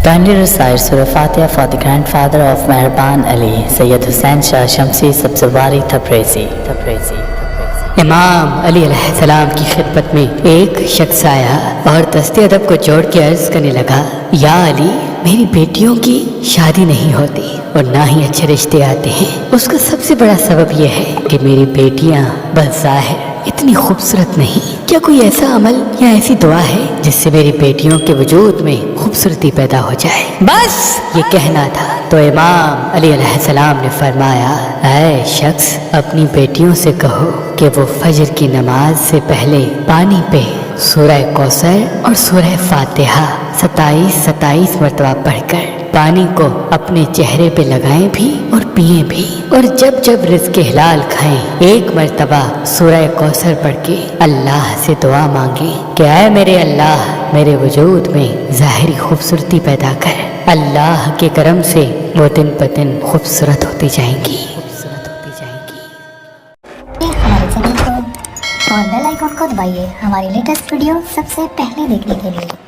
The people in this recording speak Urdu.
Kindly recite Surah Fatiha for the grandfather of Mehraban Ali, Sayyid Hussain Shah Shamsi Sabzawari Tabrizi. امام علی علیہ السلام کی خدمت میں ایک شخص آیا اور دست ادب کو جوڑ کے عرض کرنے لگا، یا علی، میری بیٹیوں کی شادی نہیں ہوتی اور نہ ہی اچھے رشتے آتے ہیں۔ اس کا سب سے بڑا سبب یہ ہے کہ میری بیٹیاں بظاہر اتنی خوبصورت نہیں۔ کیا کوئی ایسا عمل یا ایسی دعا ہے جس سے میری بیٹیوں کے وجود میں خوبصورتی پیدا ہو جائے؟ بس یہ کہنا تھا تو امام علی علیہ السلام نے فرمایا، اے شخص، اپنی بیٹیوں سے کہو کہ وہ فجر کی نماز سے پہلے پانی پہ سورہ کوثر اور سورہ فاتحہ 27 مرتبہ پڑھ کر پانی کو اپنے چہرے پہ لگائیں بھی اور پئیں بھی، اور جب جب رزق حلال کھائیں ایک مرتبہ سورہ کوثر پڑھ کے اللہ سے دعا مانگیں کہ اے میرے اللہ، میرے وجود میں ظاہری خوبصورتی پیدا کر۔ اللہ کے کرم سے وہ دن بدن خوبصورت ہوتی جائیں گی۔ ہمارے چینل کو اور بیل آئیکن کو دبائیے ہماری لیٹسٹ ویڈیو سب سے پہلے دیکھنے کے لیے۔